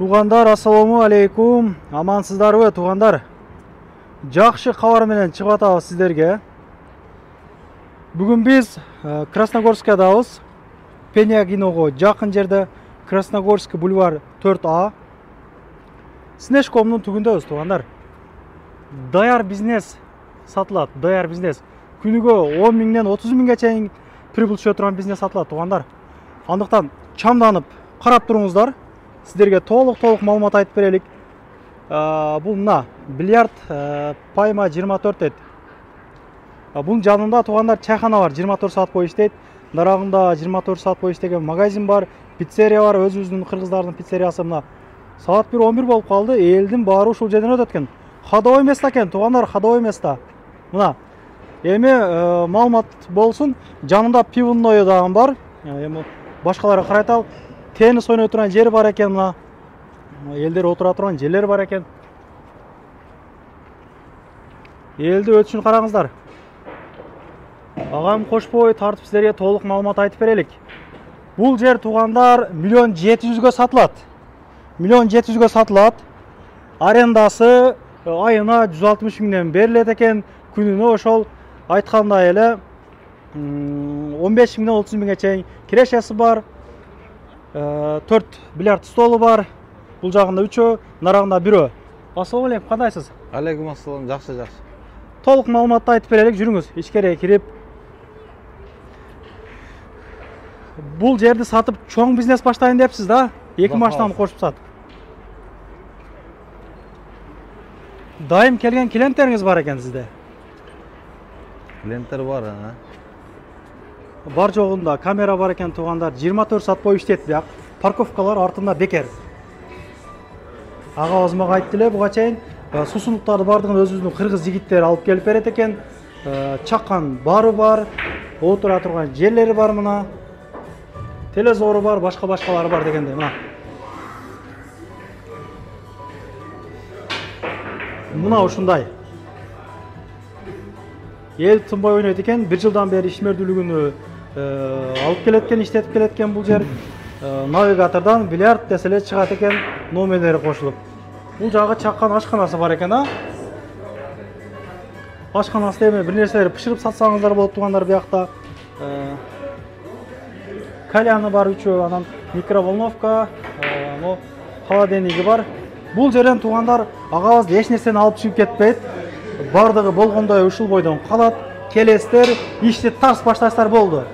Туғандар, ассаламу алейкум. Амансыздарбы, туғандар? Жақшы хабар менен чыгып атабыз сиздерге. Бүгүн биз Красногорскадабыз. Пенягиного жакын жерде Красногорский бульвар 4А. Снежкомдун түгүндөбүз, туғандар. Даяр бизнес сатылат, даяр бизнес. Күнүгө 10 миңден 30 миңге чейин прибыл түшө турган бизнес сатылат, туғандар. Андыктан чамданып карап туруңуздар. Сіздерге толық маалымат айтып берелик. Бұл мына бильярд пайма 24 дейт. Бұның жанында туғандар чайхана бар, 24 саат бою иштейт. Дарагында 24 саат бою иштеген магазин бар, пиццерия бар, өзүбүздүн кыргыздардын пиццериясы. Мына саат 1:11 болуп калды, элдин баары ушул жерден өтөт экен. Ходовой место экен, туғандар, ходовой место. Мына эми маалымат болсун, жанында пивной дагы бар. Эми башкаларга карайтал. Теннис ойной турган жери бар экен, мына элдер отура турган жерлер бар экен. Элди өтүшүн караңыздар. Агам кошпой тартып силерге толук маалымат айтып берелик. Бул жер туғандар 1.700.000 сатылат. 1.700.000 сатылат. Арендасы айына 160 миңден берилет экен. Күнүнө ошол айткандай эле 15 миңден 30 миңге чейин кирешеси бар. 4 бильярд столу бар. Бул жагында 3, нарагында 1. Ассаламу алейкум, кандайсыз? Алейкум ассалам, жакшы. Толук маалыматты айтып берелик, жүрүңүз, ичкерге кирип. Бул жерди сатып чоң бизнес баштайын депсиз да? 2 машинаны кошуп сатып. Дайым келген клиенттериңиз бар экен сизде? Клиенттер бар, Бар жогунда камера бар экен, туғандар. 24 саат бою иштейт бияк. Парковкалар артында бекер. Агабыз мага айтты эле буга чейин суусундуктарды бардыгын өзүбүздүн кыргыз жигиттери алып келип берет экен. Чаккан бары бар, отура турган жерлери бар мына. Телезору бар, башкалары бар дегенде мына. Мына ушундай. Эл тынбай ойнойт экен, 1 жылдан бери ишмердүүлүгүнү алып келеткен, иштетип келеткен бул жер. Навигатордан бильярд деселе чыгат экен, номерлери кошулуп. Бул жагы чаккан ашканасы бар экен, Ашканасында эми бир нерселерди пышырып сатсаңыздар болот, тугандар, биякта. Кальяны бар 3, анан микроволновка, холодильниги бар. Бул жерден тугандар агабыз эч нерсени алып чыгып кетпейт. Бардыгы болгондой ушул бойдон калат. Келестер, ишти тарс баштайсыздар болду.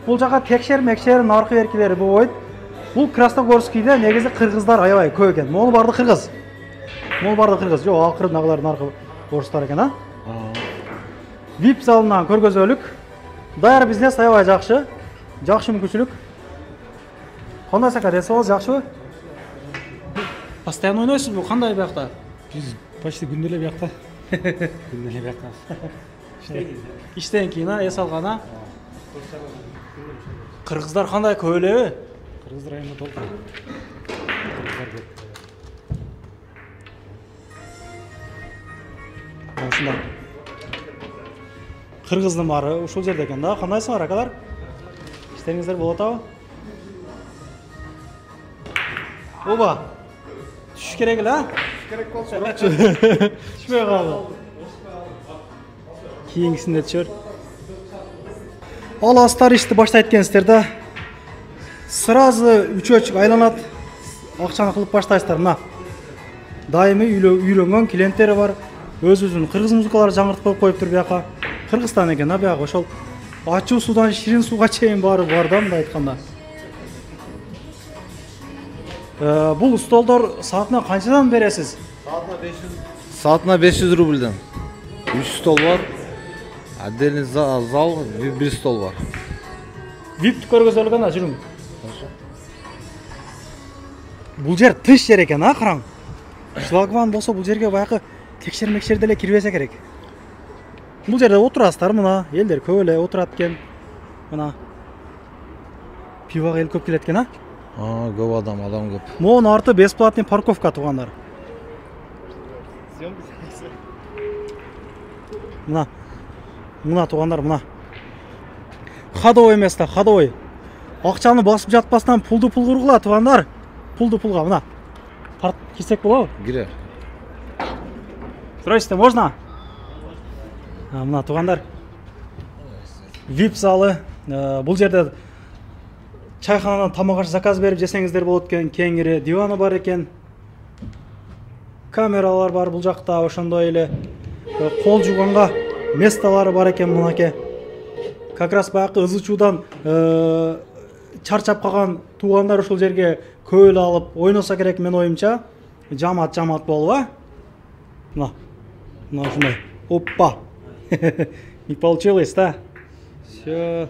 Бул жака текшер-мекшер наркы беркилери болбойт. Бул Красногорскийде негизи кыргыздар аябай көп экен. Могул барды кыргыз. Жок, акырындагылар наркы орустар экен, VIP залынан көргөзөлүк. Даяр бизнес аябай жакшы. Жакшы мүмкүнчүлүк. Кандай сака десеңиз жакшыбы? Постоянно ойнойсузбу? Кандай биякта? Биз почти күндө эле биякта. Күндө эле биякта. Иштен кийин эс алган, Кыргыздар кандай көп элеби? Кыргыздар айында толтур. Кыргыздар көп. Ушундай. Кыргыздын баары ушул жерде экен да. Кандайсыңар акалар? Иштериңиздер болот абы? Оба. Түшүш керек эле, Керек болсо. Түшпөй калды. Кийинкисинде түшөр. Ал астар ишти баштайт экенсиздер да. Сразу үчөчүк айланат. Акчаны кылып баштайсыздар, мына. Дайыми үйрөнгөн клиенттери бар. Өзүбүздүн кыргыз музыкалары жаңыртып коюптур бияка. Кыргызстан экен, бияка ошол ачуу суудан ширин сууга чейин баары бар да, мындай айтканда. Бул столдор саатына канчадан бересиз? Саатына 500 рубльден. 3 стол бар. Отдельный зал, 1 стол бар. VIP көргөзөлгөн, жүрүң. Бул жер тыш жер экен, караң. Шлагбаун болсо бул жерге баягы текшер-мекшер деле кирбесе керек. Бул жерде отурасыздар, мына элдер көп эле отурат экен. Мына пивага эл көп келет экен, Көп адам көп. Монун арты бесплатный парковка, тугандар. Мына тугандар, мына. Ходовой место, ходовой. Акчаны басып жатпастан пулду пул кургула, тугандар. Пулду пулга, мына. тартып кирсек болобу? Кире. Здрасте, можно? Мына туугандар. VIP залы. Бул жерде чайханадан тамак аш заказ берип жесеңиздер болот экен. Кеңири диваны бар экен. Камералар бар бул жакта, ошондой эле кол жууганга месталары бар экен мынакей. Как раз баягы ызы чуудан чарчап калган туугандар ушул жерге көөл алып ойносо керек менин оюмча. Жамаат болуп, а? Мына ушундай. Опа. Не получилось, да? Всё.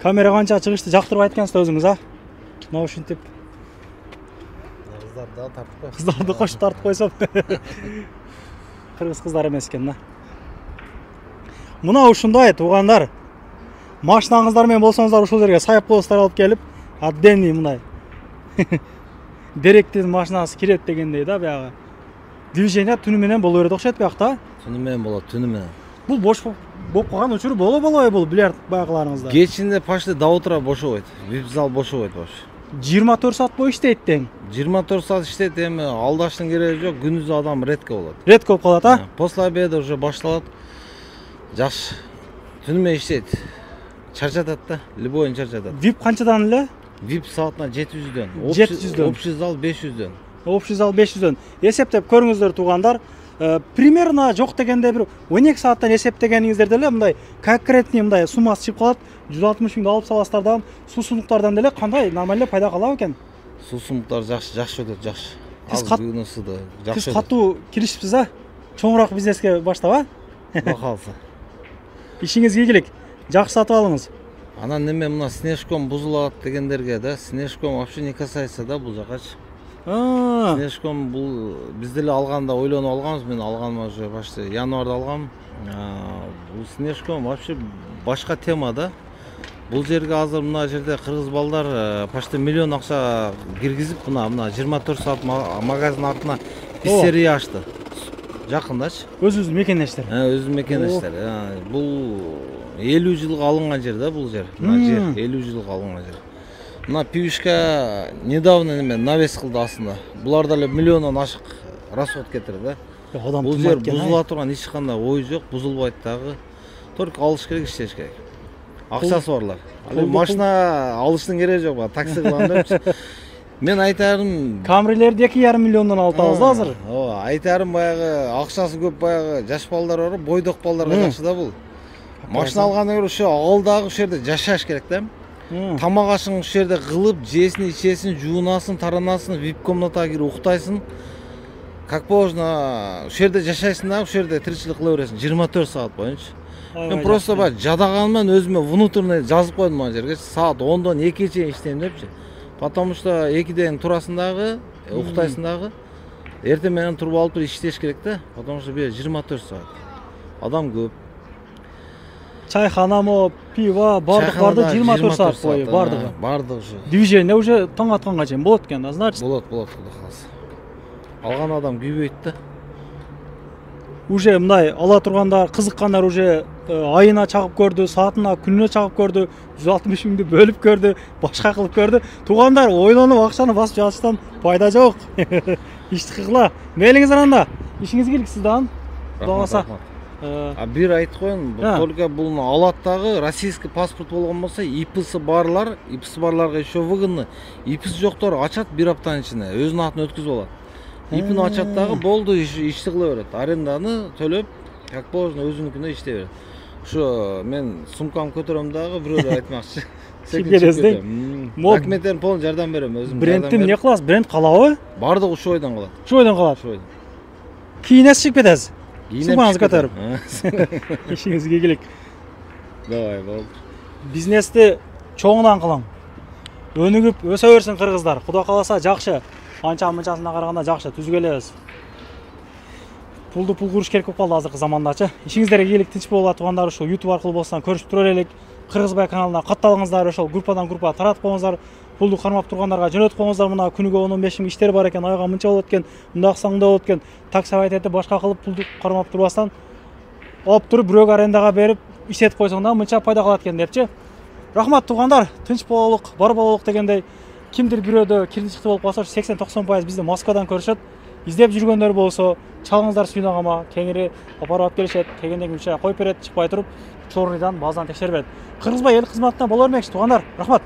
Камера канча чыгышты жактырбайт экенсиз өзүңүз, а? Мына ушинтип Кыздарды да тартып кой. кыздарды кошуп тартып койсом. Кыргыз кыздар эмес экен да. Мына ушундай туугандар. Машинаңыздар менен болсоңуздар ушул жерге саяпкоостар алып келип, отдельный мындай деректин машинасы кирет дегендей да баягы. Движение түнү менен боло берет окшойт биякта. Түнү менен болот, түнү менен. Бул бош болуп калган учуру болобой бул бильярд баягыларыңызда. Кечинде почти до утра бошобойт. VIP зал бошобойт бош. 24 саат бою иштейт тең. 24 саат иштейт, эми алдаштын кереги жок, күнүзү адам редко болот. Редко болуп калат, а? После обеда уже башталат. Жакшы. Түнү менен иштейт. Чарчатат да, любойун чарчатат. VIP канчадан эле? VIP саатына 700дөн. 700дөн. Общий зал 500дөн. Общий зал 500дөн. Эсептеп көрүңүздөр туугандар. Примерно жок дегенде бир 12 сааттан эсептегениңиздерде эле мындай конкретный мындай суммасы чыгып калат. 160 миңди алып саласыздардан, суусундуктардан деле кандай нормально эле пайда калабы экен? Суусундуктар жакшы өтөт, жакшы. Сиз Күнүсү да жакшы. Сиз катуу киришипсиз, а? Чоңураак бизнеске баштап, а? Кудай калса. Ишиңиз ийгилик. Жакшы сатып алыңыз. Анан неме мына снежком бузулат дегендерге да, снежком вообще не касается да бул жакачы. Снежком бул биз деле алганда ойлонуп алганбыз, мен алганыма уже почти январда алгам. Бул снежком вообще башка тема да. Бул жерге азыр мына жерде кыргыз балдар почти миллион акча киргизип мына 24 саат магазин артына пиццерия ачты. Жакындачы. Өзүбүздүн мекендештер. Өзү мекендештер. Бул 50 жылга алынган жер да бул жер. Мына жер 50 жылга алынган жер. Мына пивишка недавно неме навес кылды астында. Буларда эле миллиондон ашык расход кетирди да. Бул жер бузула турган эч кандай ой жок, бузулбайт дагы. Только алыш керек, иштеш керек. Акчасы барлар. Машина алыштын кереги жок, такси кылам депчи. Мен айтарым, Камрилерди 2,5 миллиондон алып атабыз да азыр. Ооба, айтарым баягы акчасы көп баягы жаш балдар бар, бойдок балдарга жакшы да бул. Машина алгандан көрө ошо ауылдагы ошол жерде жашаш керек да. Тамак ашың ошол жерде кылып, жесин, ичесин, жуунасың, таранасын, VIP комнатага кирип уктайсың. Как положено, ошол жерде жашайсың да, ошол жерде тиричилик кыла бересиң 24 саат боюнча. Мен просто бак жадаганыман өзүмө внутренний жазып койдум ана жерге. Саат 10дон 2-ге чейин иштейм депчи. Потому что 2ден турасың дагы, уктайсың дагы. Эртең менен туруп алып туруп иштеш керек да. Потому что бу 24 саат. Адам көп. Чайханамы, пиво, бардыкларды 24 саат бою бардыгы. Бардыгы ушу. Движение уже таң атканга чейин болот экен да, значит. Болот, кудай калса. Алган адам күйбөйт да. Уже мындай ала тургандар, кызыккандар уже айына чагып көрдү, саатына, күнүнө чагып көрдү, 160 миңди бөлүп көрдү, башка кылып көрдү. Туугандар ойлонуп акчаны басып жатыштан пайда жок. Ишти кыла. Мейлиңиз анда. Ишиңиз келик сиздан. Кудайга Бир айтып коеюн, только буну алат дагы российский паспорт болгон болсо, ИПсы барларга еще выгодно. ИПсы жоктор ачат бир аптанын ичинде, өзүнүн атын өткүзүп алат. ИПни ачат дагы болду, ишти кыла берет. Аренданы төлөп, как положено өзүнүкүнө иштей берет. Ошо мен сумкамды көтөрөм дагы, бирөөлөр айтмакчы. Секиндезден. Документтерин полный жардам берем өзүм. Брендтин не кыласыз? Бренд калабы? Бардыгы ушул ойдон калат. Ушул ойдон калат. Кийинесиз чыгып кетесиз. Сумкаңызды көтөрүп. Ишиңизге ийгилик. Давай, болду. Бизнести чоңунан кылың. Өнүгүп өсө берсин кыргыздар. Кудай кааласа жакшы. Анча-мынчасына караганда жакшы түзгө элебиз. Пулду пул куруш керек болуп калды азыркы замандачы. Ишиңиздерге ийгилик, тынч болуп туугандар, ушул YouTube аркылуу болсо көрүшүп тура элек. Кыргызбай каналына катталыңыздар, ошол группадан группага таратып коюңуздар. Пулду кармап тургандарга жөнөтүп коюңуздар. Мына күнүгө 10-15 миң иштер бар экен, айга мынча болот экен, мындакса мындай болот экен. Таксовать этип башка кылып пулду кармап турбастан алып туруп бирөөгө арендаға берип иштетип койсоң да мынча пайда калат экен депчи. Рахмат туугандар, тынч бололук, бар бололук дегендей. кимдир бирөөдө кирди чыкты болуп калса 80-90% бизди Москвадан көрүшөт. Издеп жүргөндөр болсо чалыңыздар сүйнөгөмө кеңири апарып алып келишет. Келгенден кийин коюп берет, чыкпай туруп чорныйдан базадан текшерип берет. Кыргызбай эл кызматына боло бермекчи туугандар. Рахмат.